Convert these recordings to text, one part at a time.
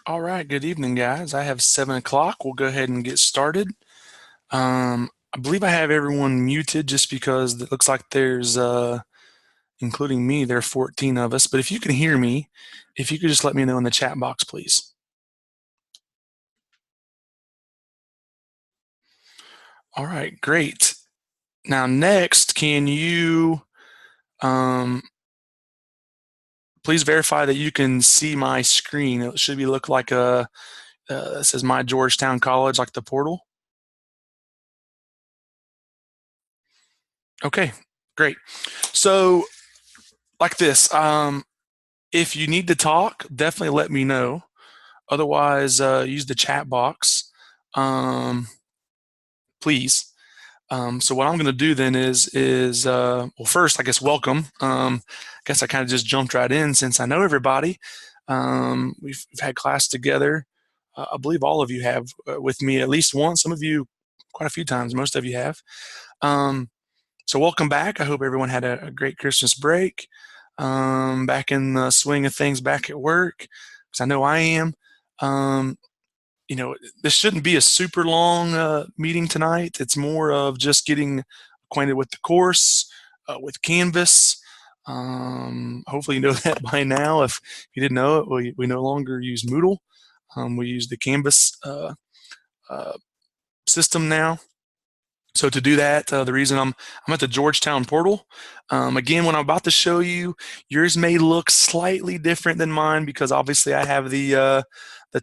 All right, good evening, guys. I have 7 o'clock. We'll go ahead and get started. I believe I have everyone muted just because it looks like there's, including me, there are 14 of us. But if you can hear me, if you could just let me know in the chat box, please. All right, great. Now, next, can you please verify that you can see my screen? It should be look like it says My Georgetown College, like the portal. Okay, great. So, like this, if you need to talk, definitely let me know. Otherwise, use the chat box, please. So what I'm going to do then is well, first, I guess, welcome. I guess I kind of just jumped right in since I know everybody. We've had class together. I believe all of you have with me at least once. Some of you quite a few times. Most of you have. So welcome back. I hope everyone had a great Christmas break. Back in the swing of things, back at work, because I know I am. This shouldn't be a super long meeting tonight. It's more of just getting acquainted with the course, with Canvas. Hopefully you know that by now. If you didn't know it, we no longer use Moodle. We use the Canvas uh, system now. So to do that, the reason I'm at the Georgetown portal. Again, what I'm about to show you, yours may look slightly different than mine because obviously I have the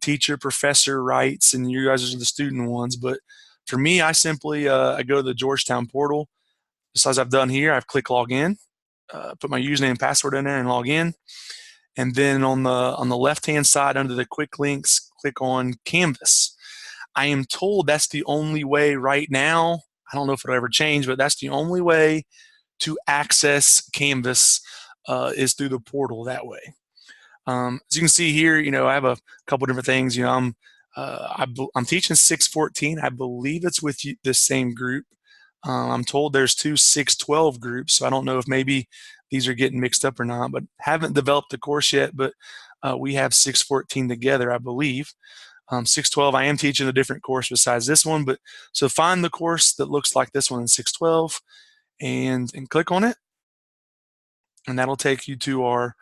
teacher professor rights and you guys are the student ones. But for me, I simply I go to the Georgetown portal. Just as I've done here, I've clicked log in, put my username and password in there and log in. And then on the left hand side under the quick links, click on Canvas. I am told that's the only way right now. I don't know if it'll ever change, but that's the only way to access Canvas is through the portal that way. As you can see here, I have a couple different things. I'm teaching 614. I believe it's with the same group. I'm told there's two 612 groups, so I don't know if maybe these are getting mixed up or not, but haven't developed the course yet, but we have 614 together, I believe. 612, I am teaching a different course besides this one, but so find the course that looks like this one in 612 and click on it, and that'll take you to our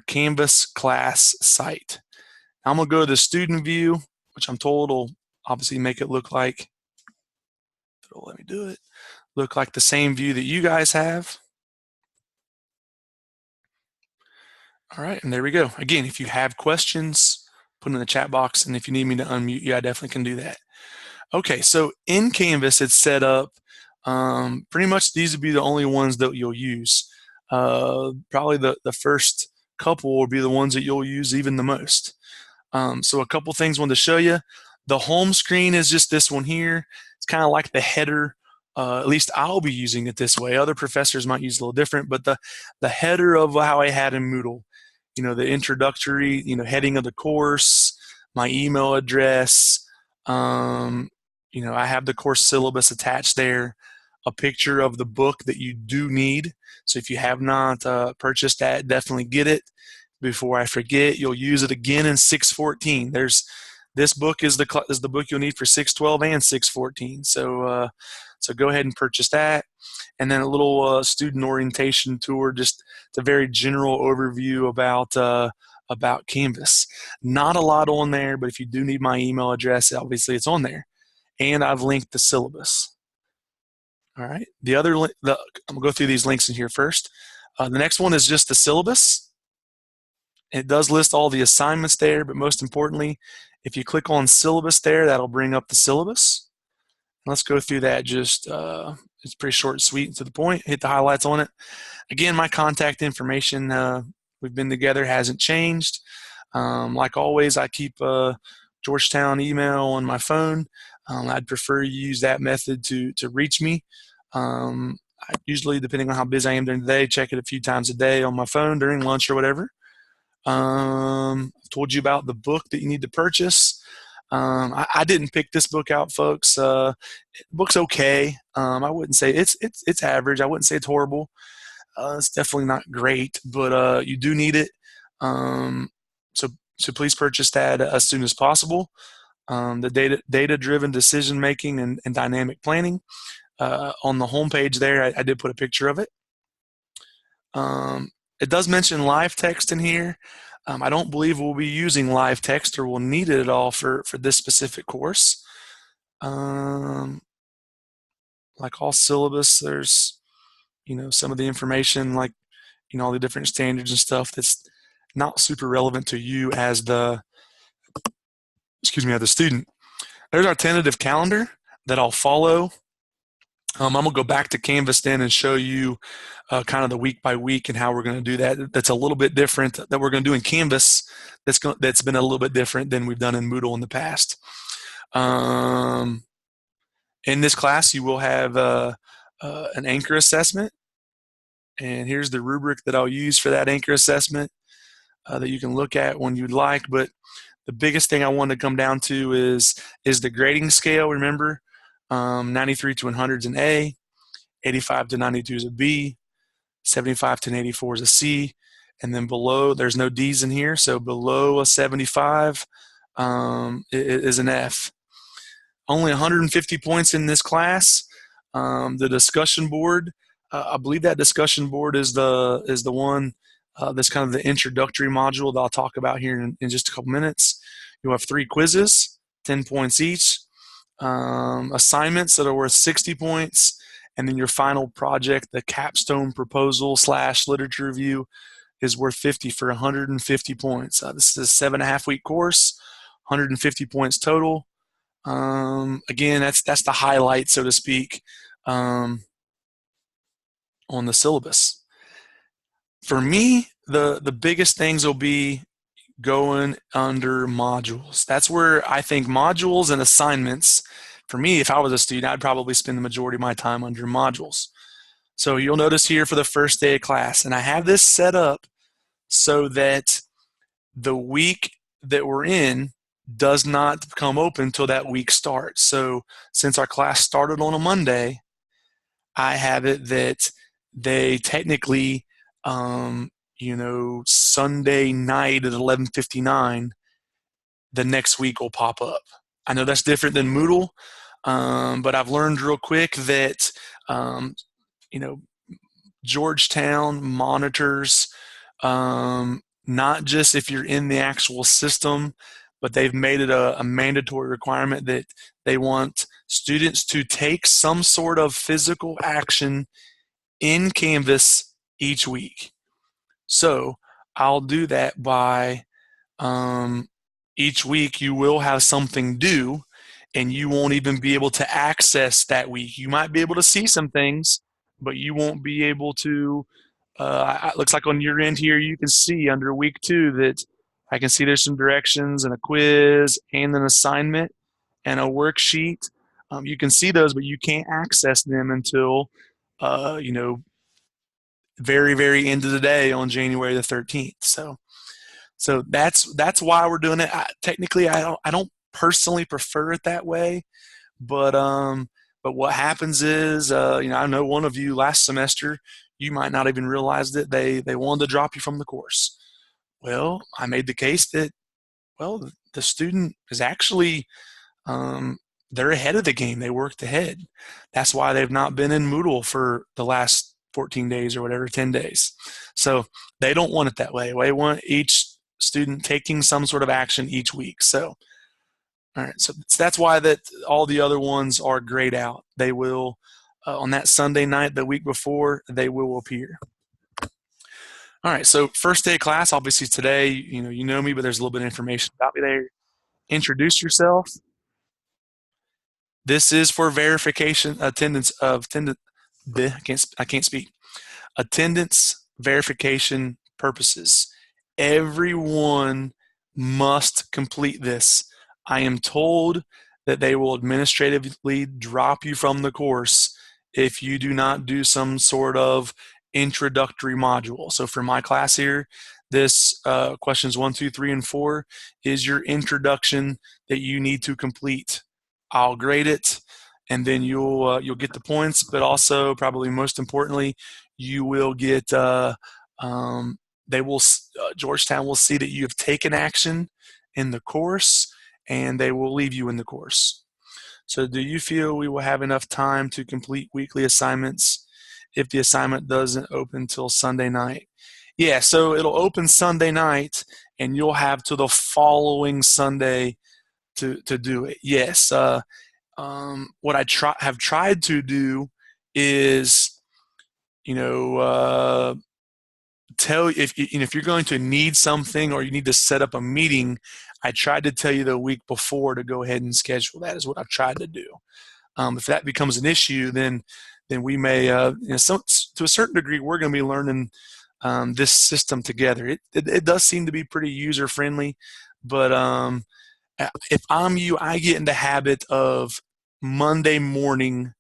Canvas class site. I'm going to go to the student view, which I'm told will obviously make it look like, let me do it, look like the same view that you guys have. All right, and there we go. Again, if you have questions, put them in the chat box, and if you need me to unmute you, I definitely can do that. Okay, so in Canvas, it's set up, pretty much these would be the only ones that you'll use. Probably the first couple will be the ones that you'll use even the most. So a couple things I wanted to show you. The home screen is just this one here. It's kind of like the header. At least I'll be using it this way. Other professors might use it a little different, but the header of how I had in Moodle, the introductory, heading of the course, my email address, I have the course syllabus attached there, a picture of the book that you do need. So if you have not purchased that, definitely get it before I forget. You'll use it again in 614. This book is the book you'll need for 612 and 614. So go ahead and purchase that. And then a little student orientation tour, just a very general overview about Canvas. Not a lot on there, but if you do need my email address, obviously it's on there. And I've linked the syllabus. All right. I'm gonna go through these links in here first. The next one is just the syllabus. It does list all the assignments there, but most importantly, if you click on syllabus there, that'll bring up the syllabus. Let's go through that. It's pretty short and sweet and to the point. Hit the highlights on it. Again, my contact information, we've been together, hasn't changed. Like always, I keep Georgetown email on my phone. I'd prefer you use that method to reach me. I usually, depending on how busy I am during the day, check it a few times a day on my phone during lunch or whatever. I've told you about the book that you need to purchase. I didn't pick this book out, folks. The book's okay. I wouldn't say it's average. I wouldn't say it's horrible. It's definitely not great, but you do need it. So please purchase that as soon as possible. The data-driven decision making and dynamic planning. On the homepage there, I did put a picture of it. It does mention live text in here. I don't believe we'll be using live text or we'll need it at all for this specific course. Like all syllabus, there's some of the information, like all the different standards and stuff that's not super relevant to you as the student. There's our tentative calendar that I'll follow. I'm going to go back to Canvas then and show you kind of the week by week and how we're going to do that. That's a little bit different that we're going to do in Canvas. That's been a little bit different than we've done in Moodle in the past. In this class, you will have an anchor assessment. And here's the rubric that I'll use for that anchor assessment that you can look at when you'd like. But the biggest thing I want to come down to is the grading scale. Remember, 93 to 100 is an A, 85 to 92 is a B, 75 to 84 is a C, and then below, there's no D's in here, so below a 75 is an F. Only 150 points in this class. The discussion board, I believe that discussion board is the one that's kind of the introductory module that I'll talk about here in just a couple minutes. You'll have 3 quizzes, 10 points each. Assignments that are worth 60 points, and then your final project, the capstone proposal / literature review, is worth 50 for 150 points. This is a 7.5-week course, 150 points total. Again, that's the highlight, so to speak, on the syllabus. For me, the biggest things will be going under modules. That's where I think modules and assignments, for me, if I was a student, I'd probably spend the majority of my time under modules. So you'll notice here for the first day of class, and I have this set up so that the week that we're in does not come open until that week starts. So since our class started on a Monday, I have it that they technically Sunday night at 11:59, the next week will pop up. I know that's different than Moodle, but I've learned real quick that, Georgetown monitors not just if you're in the actual system, but they've made it a mandatory requirement that they want students to take some sort of physical action in Canvas each week. So I'll do that by each week you will have something due, and you won't even be able to access that week. You might be able to see some things, but you won't be able to. It looks like on your end here, you can see under week 2 that I can see there's some directions and a quiz and an assignment and a worksheet. You can see those, but you can't access them until, you know, very, very end of the day on January the 13th. So that's why we're doing it. Technically, I don't personally prefer it that way, but what happens is, I know one of you last semester, you might not even realize that they wanted to drop you from the course. Well, I made the case that, well, the student is actually, um, they're ahead of the game. They worked ahead. That's why they've not been in Moodle for the last 14 days or whatever, 10 days. So they don't want it that way. They want each student taking some sort of action each week. So, all right, so that's why that all the other ones are grayed out. They will, on that Sunday night, the week before, they will appear. All right, so first day of class, obviously today, you know me, but there's a little bit of information about me there. Introduce yourself. This is for verification attendance of attendance. I can't speak. Attendance verification purposes. Everyone must complete this. I am told that they will administratively drop you from the course if you do not do some sort of introductory module. So for my class here, this questions 1, 2, 3, and 4 is your introduction that you need to complete. I'll grade it, and then you'll get the points. But also, probably most importantly, you will get. Georgetown will see that you have taken action in the course, and they will leave you in the course. So, do you feel we will have enough time to complete weekly assignments if the assignment doesn't open till Sunday night? Yeah, so it'll open Sunday night, and you'll have to the following Sunday to do it. Yes. What I have tried to do is, tell if you're going to need something or you need to set up a meeting. I tried to tell you the week before to go ahead and schedule that. Is what I've tried to do. If that becomes an issue, then we may, to a certain degree, we're going to be learning this system together. It does seem to be pretty user friendly, but if I'm you, I get in the habit of Monday morning,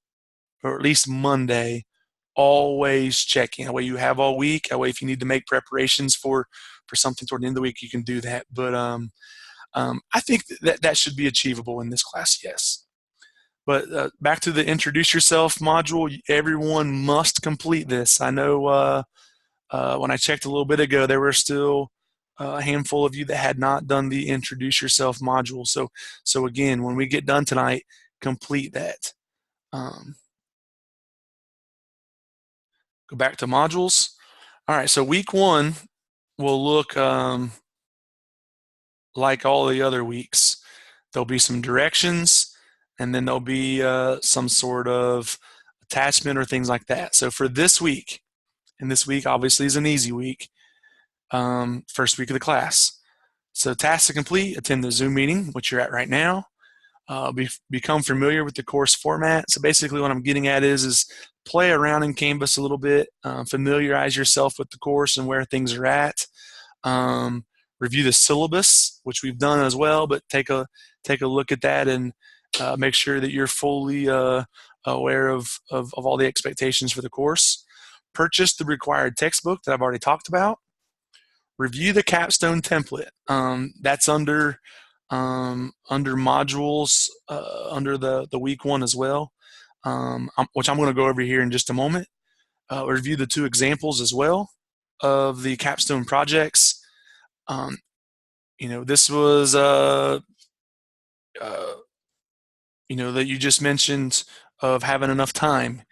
or at least Monday, always checking. That way you have all week. That way if you need to make preparations for something toward the end of the week, you can do that. But I think that should be achievable in this class, yes. But back to the introduce yourself module, everyone must complete this. I know when I checked a little bit ago, there were still a handful of you that had not done the introduce yourself module. So again, when we get done tonight, complete that. Go back to modules. All right, so week 1 will look like all the other weeks. There'll be some directions, and then there'll be some sort of attachment or things like that. So for this week, and this week obviously is an easy week, first week of the class. So tasks to complete: attend the Zoom meeting, which you're at right now. Become familiar with the course format. So basically what I'm getting at is play around in Canvas a little bit, familiarize yourself with the course and where things are at. Review the syllabus, which we've done as well, but take a look at that and make sure that you're fully aware of all the expectations for the course. Purchase the required textbook that I've already talked about. Review the capstone template. That's under modules under the week 1 as well, which I'm going to go over here in just a moment. Review the 2 examples as well of the capstone projects. This was that you just mentioned of having enough time.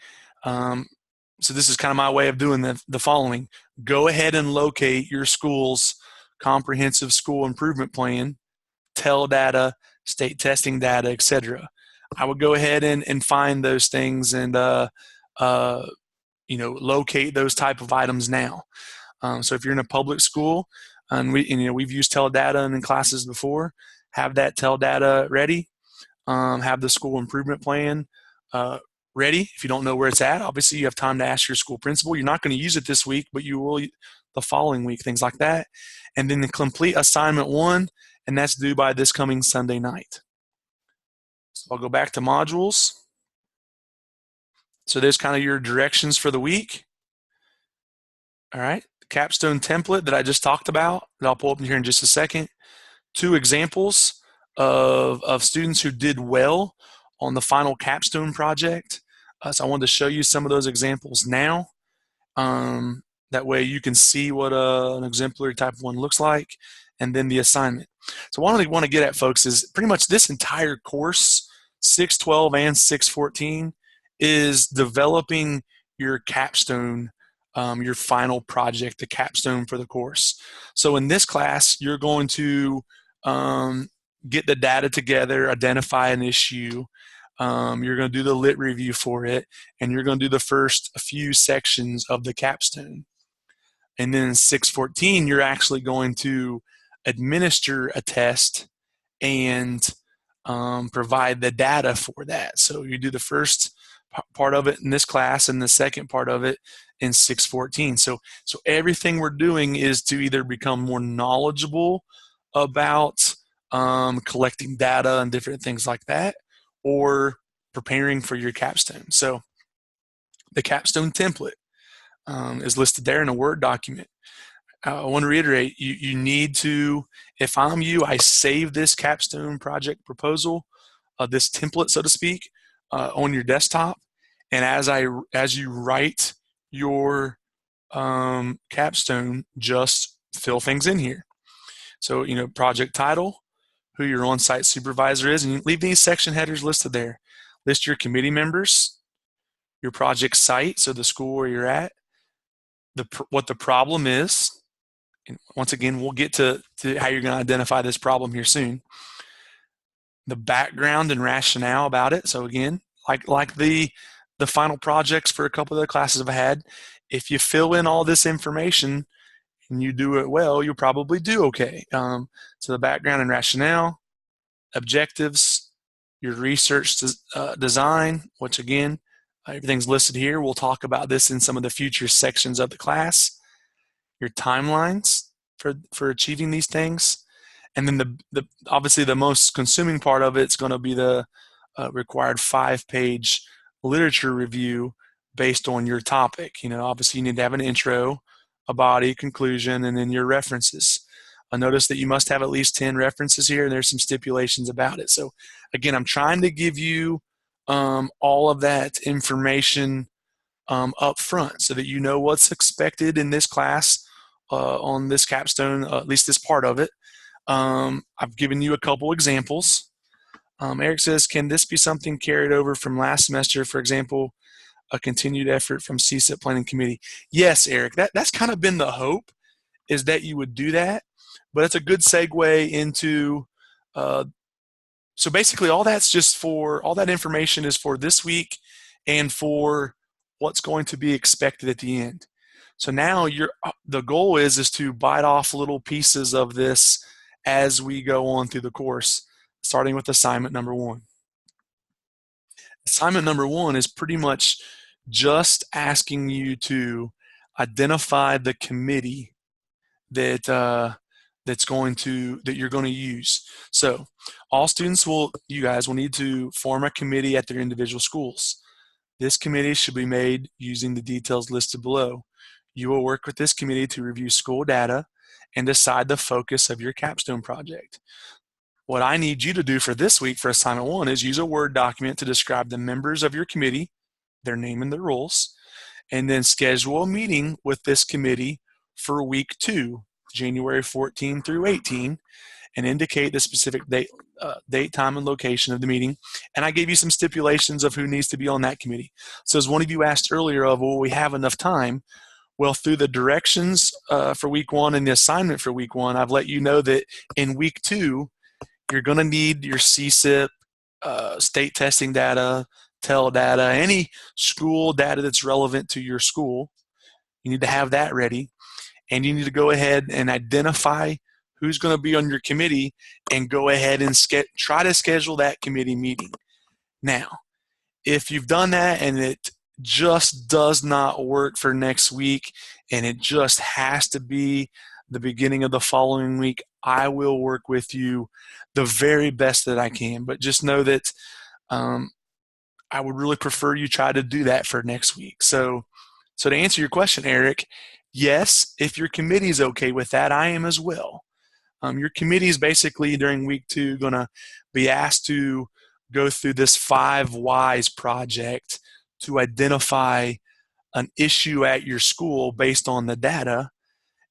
So this is kind of my way of doing the following. Go ahead and locate your school's comprehensive school improvement plan, TEL data, state testing data, etc. I would go ahead and find those things and locate those type of items now. So if you're in a public school, and we've used TEL data in classes before, have that TEL data ready. Have the school improvement plan ready. If you don't know where it's at, obviously you have time to ask your school principal. You're not going to use it this week, but you will the following week, things like that. And then the complete assignment 1, and that's due by this coming Sunday night. So I'll go back to modules. So there's kind of your directions for the week. All right, the capstone template that I just talked about, that I'll pull up in here in just a second. 2 examples of students who did well on the final capstone project. So I wanted to show you some of those examples now. That way you can see what an exemplary type 1 looks like, and then the assignment. So what I want to get at, folks, is pretty much this entire course, 612 and 614, is developing your capstone, your final project, the capstone for the course. So in this class, you're going to get the data together, identify an issue. You're going to do the lit review for it, and you're going to do the first few sections of the capstone. And then in 614, you're actually going to administer a test and provide the data for that. So you do the first part of it in this class and the second part of it in 614. So everything we're doing is to either become more knowledgeable about collecting data and different things like that, or preparing for your capstone. So the capstone template is listed there in a Word document. I want to reiterate, you need to, if I'm you, I save this capstone project proposal, this template, so to speak, on your desktop. And as you write your capstone, just fill things in here. So, project title, who your on-site supervisor is, and you leave these section headers listed there. List your committee members, your project site, so the school where you're at, what the problem is. And once again, we'll get to how you're going to identify this problem here soon. The background and rationale about it. So again, like the final projects for a couple of the classes I've had, if you fill in all this information and you do it well, you'll probably do okay. So the background and rationale, objectives, your research design, which again, everything's listed here. We'll talk about this in some of the future sections of the class. Your timelines for achieving these things. And then obviously the most consuming part of it's going to be the required 5-page literature review based on your topic. Obviously you need to have an intro, a body, conclusion, and then your references. Notice that you must have at least 10 references here, and there's some stipulations about it. So again, I'm trying to give you all of that information up front so that you know what's expected in this class on this capstone, at least this part of it. I've given you a couple examples. Eric says, can this be something carried over from last semester, for example, a continued effort from CSIP Planning Committee? Yes, Eric, that's kind of been the hope, is that you would do that. But it's a good segue into, so basically all that information is for this week and for what's going to be expected at the end. So now the goal is to bite off little pieces of this as we go on through the course, starting with assignment number 1. Assignment number 1 is pretty much just asking you to identify the committee that you're going to use. So all students you guys will need to form a committee at their individual schools. This committee should be made using the details listed below. You will work with this committee to review school data and decide the focus of your capstone project. What I need you to do for this week for assignment 1 is use a Word document to describe the members of your committee, their name and their roles, and then schedule a meeting with this committee for week 2, January 14 through 18, and indicate the specific date, time, and location of the meeting. And I gave you some stipulations of who needs to be on that committee. So as one of you asked earlier will we have enough time? Well, through the directions for week 1 and the assignment for week 1, I've let you know that in week 2, you're going to need your CSIP, state testing data, TEL data, any school data that's relevant to your school. You need to have that ready. And you need to go ahead and identify who's going to be on your committee and go ahead and try to schedule that committee meeting. Now, if you've done that and it just does not work for next week and it just has to be the beginning of the following week, I will work with you the very best that I can. But just know that I would really prefer you try to do that for next week. So to answer your question, Eric, yes, if your committee is okay with that, I am as well. Your committee is basically during week 2 going to be asked to go through this 5 whys project to identify an issue at your school based on the data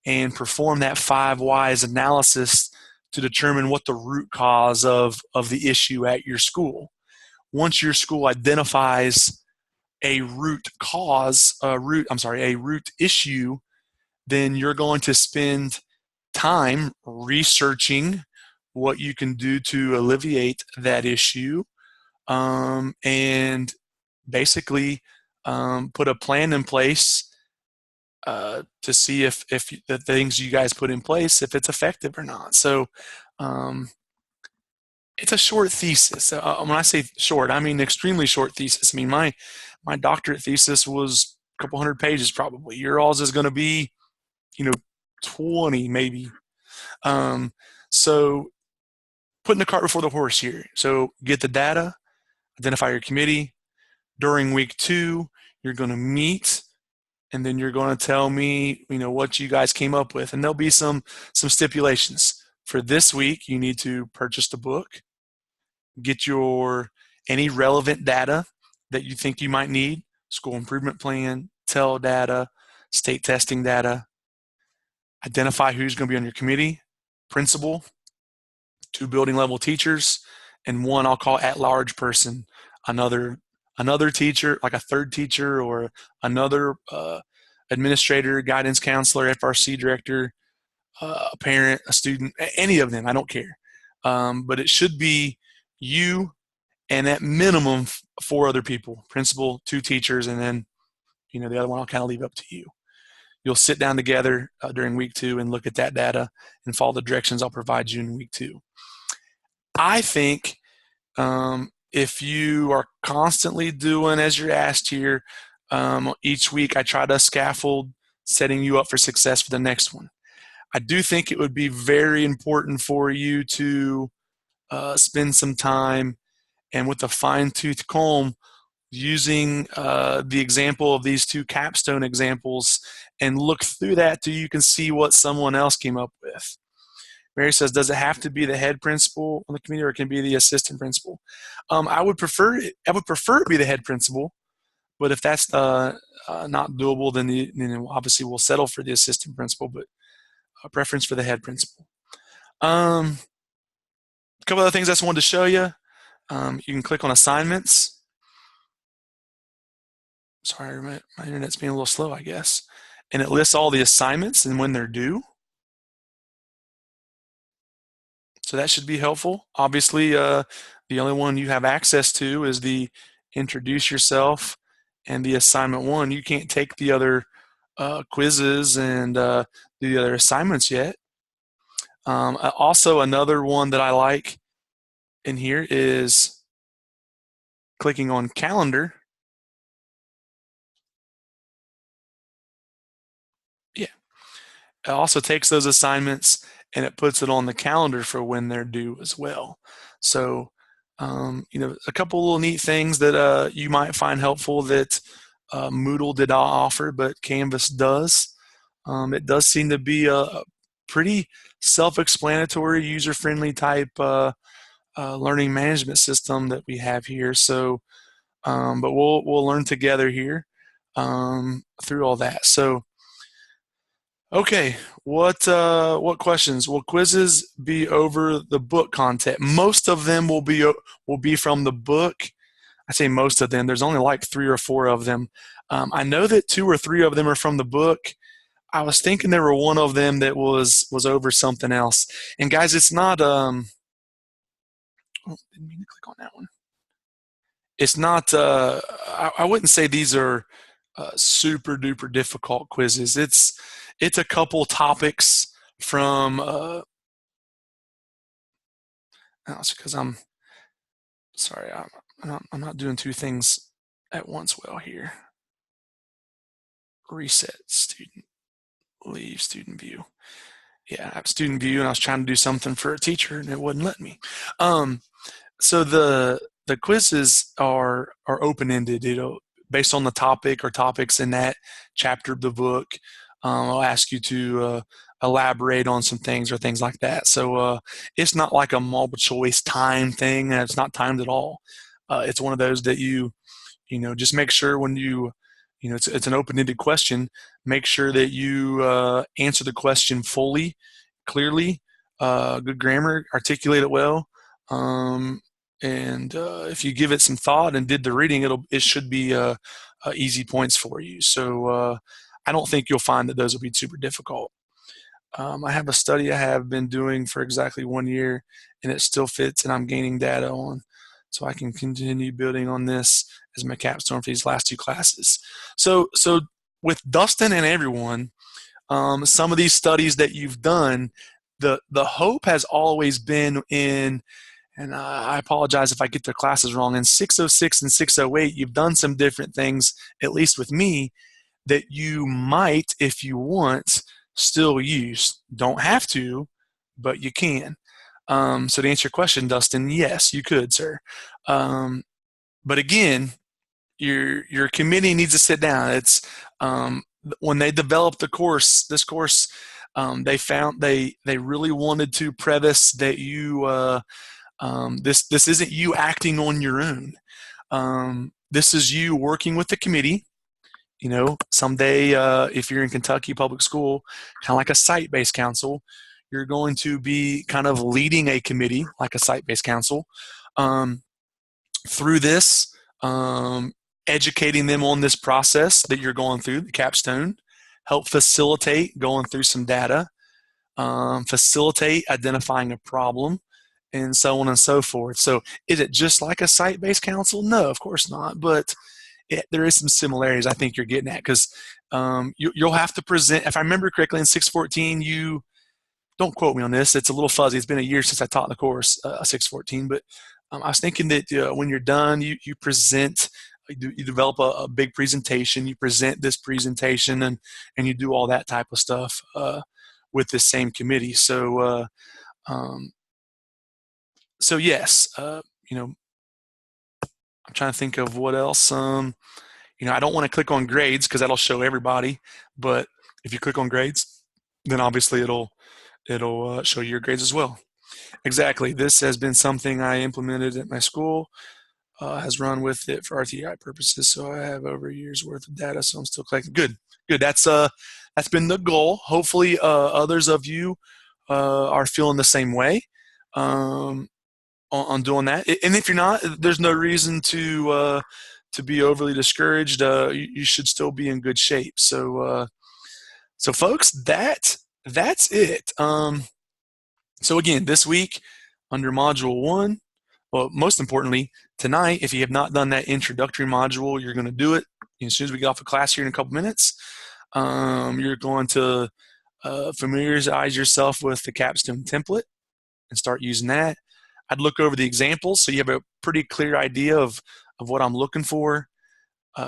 and perform that 5 whys analysis to determine what the root cause of the issue at your school. Once your school identifies a root issue, then you're going to spend time researching what you can do to alleviate that issue, and basically put a plan in place to see if the things you guys put in place, if it's effective or not. So it's a short thesis. When I say short, I mean extremely short thesis. I mean, my doctorate thesis was a couple hundred pages probably. Yours is going to be, 20 maybe. So putting the cart before the horse here. So get the data, identify your committee. During week 2, you're going to meet, and then you're going to tell me, what you guys came up with. And there'll be some stipulations. For this week, you need to purchase the book, get any relevant data that you think you might need, school improvement plan, TEL data, state testing data, identify who's going to be on your committee, principal, 2 building level teachers, and 1 I'll call at-large person, another teacher, like a third teacher or another administrator, guidance counselor, FRC director, a parent, a student, any of them, I don't care. But it should be you and at minimum 4 other people, principal, 2 teachers, and then the other one I'll kind of leave up to you. You'll sit down together during week 2 and look at that data and follow the directions I'll provide you in week 2. I think if you are constantly doing as you're asked here, each week I try to scaffold setting you up for success for the next one. I do think it would be very important for you to spend some time and with a fine-tooth comb using the example of these 2 capstone examples and look through that till you can see what someone else came up with. Mary says, does it have to be the head principal on the committee, or it can be the assistant principal? I would prefer it to be the head principal, but if that's not doable, then obviously we'll settle for the assistant principal, but a preference for the head principal. A couple other things I just wanted to show you. You can click on assignments. Sorry, my internet's being a little slow, I guess. And it lists all the assignments and when they're due. So that should be helpful. Obviously, the only one you have access to is the introduce yourself and the assignment 1. You can't take the other quizzes and do the other assignments yet. Also, another one that I like in here is clicking on calendar. Yeah. It also takes those assignments and it puts it on the calendar for when they're due as well. So, a couple little neat things that you might find helpful that Moodle did not offer, but Canvas does. It does seem to be a pretty self-explanatory, user-friendly type learning management system that we have here. So, but we'll learn together here through all that. So, okay, what questions? Will quizzes be over the book content? Most of them will be from the book. I say most of them. There's only like 3 or 4 of them. I know that 2 or 3 of them are from the book. I was thinking there were one of them that was over something else. And guys, it's not. Oh, didn't mean to click on that one. It's not. I wouldn't say these are super duper difficult quizzes. It's a couple topics from. No, it's because I'm sorry. I'm not doing 2 things at once well here. Reset student, leave student view. Yeah, I have student view, and I was trying to do something for a teacher, and it wouldn't let me. So the quizzes are open ended. Based on the topic or topics in that chapter of the book. I'll ask you to elaborate on some things or things like that. So it's not like a multiple choice time thing. It's not timed at all. It's one of those that just make sure when it's an open-ended question. Make sure that you answer the question fully, clearly, good grammar, articulate it well, and if you give it some thought and did the reading, it should be easy points for you. So I don't think you'll find that those will be super difficult. I have a study I have been doing for exactly 1 year, and it still fits, and I'm gaining data on, so I can continue building on this as my capstone for these last 2 classes. So with Dustin and everyone, some of these studies that you've done, the hope has always been in, and I apologize if I get the classes wrong, in 606 and 608, you've done some different things, at least with me, that you might, if you want, still use. Don't have to, but you can. So to answer your question, Dustin, yes, you could, sir. But again, your committee needs to sit down. It's when they developed this course, they found they really wanted to preface that this isn't you acting on your own. This is you working with the committee. Someday, if you're in Kentucky public school, kind of like a site-based council, you're going to be kind of leading a committee like a site-based council through this, educating them on this process that you're going through, the capstone, help facilitate going through some data, facilitate identifying a problem, and so on and so forth. So is it just like a site-based council? No, of course not, but there is some similarities I think you're getting at, because you'll have to present, if I remember correctly, in 614, you, don't quote me on this, it's a little fuzzy, it's been a year since I taught the course, 614, but I was thinking that when you're done, you present, you develop a big presentation, you present this presentation, and you do all that type of stuff with this same committee. So yes, I'm trying to think of what else. I don't want to click on grades because that'll show everybody. But if you click on grades, then obviously it'll show your grades as well. Exactly. This has been something I implemented at my school. Has run with it for RTI purposes. So I have over a year's worth of data. So I'm still collecting. Good. That's been the goal. Hopefully, others of you are feeling the same way. On doing that, and if you're not, there's no reason to be overly discouraged. You should still be in good shape. So folks, that's it. So again, this week under Module 1, well, most importantly, tonight, if you have not done that introductory module, you're going to do it as soon as we get off of class here in a couple minutes. You're going to familiarize yourself with the capstone template and start using that. I'd look over the examples so you have a pretty clear idea of what I'm looking for.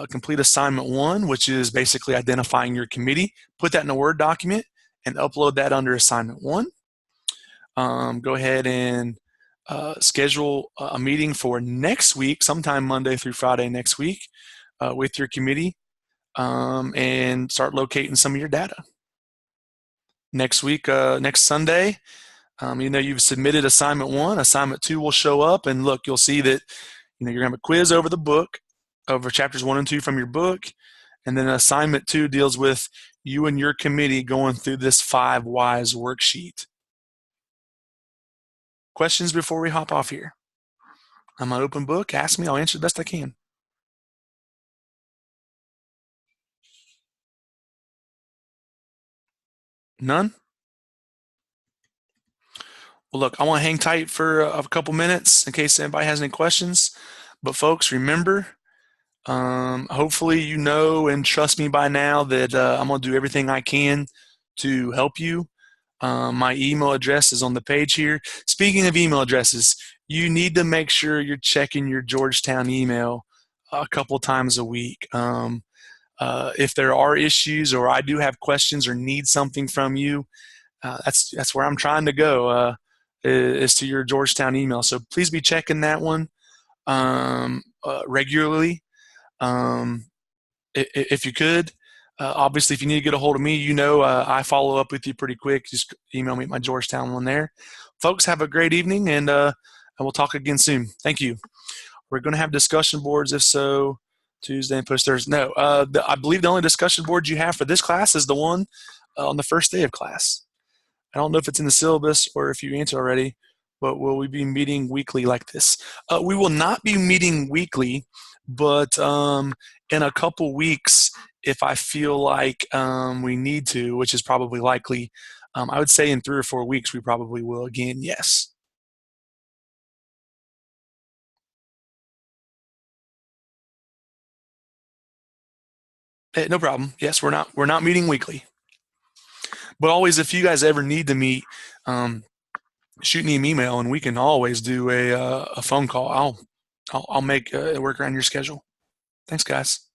Complete assignment 1, which is basically identifying your committee. Put that in a Word document and upload that under assignment 1. Go ahead and schedule a meeting for next week, sometime Monday through Friday next week, with your committee, and start locating some of your data. Next week, next Sunday, you've submitted assignment 1. Assignment 2 will show up, and look, you'll see that you're going to have a quiz over the book, over chapters 1 and 2 from your book, and then assignment 2 deals with you and your committee going through this 5 whys worksheet. Questions before we hop off here? I'm an open book. Ask me, I'll answer the best I can. None? Well, look, I want to hang tight for a couple minutes in case anybody has any questions. But folks, remember, hopefully you know and trust me by now that I'm going to do everything I can to help you. My email address is on the page here. Speaking of email addresses, you need to make sure you're checking your Georgetown email a couple times a week. If there are issues or I do have questions or need something from you, that's where I'm trying to go, is to your Georgetown email. So please be checking that one regularly. Um, if you could. Obviously, if you need to get a hold of me, I follow up with you pretty quick. Just email me at my Georgetown one there. Folks, have a great evening, and we'll talk again soon. Thank you. We're going to have discussion boards, if so, Tuesday and post Thursday. No, I believe the only discussion board you have for this class is the one on the first day of class. I don't know if it's in the syllabus or if you answered already, but will we be meeting weekly like this? We will not be meeting weekly, but in a couple weeks, if I feel like we need to, which is probably likely, I would say in 3 or 4 weeks we probably will again. Yes. No problem. Yes, we're not meeting weekly, but always if you guys ever need to meet, um, shoot me an email and we can always do a phone call. I'll make it work around your schedule. Thanks, guys.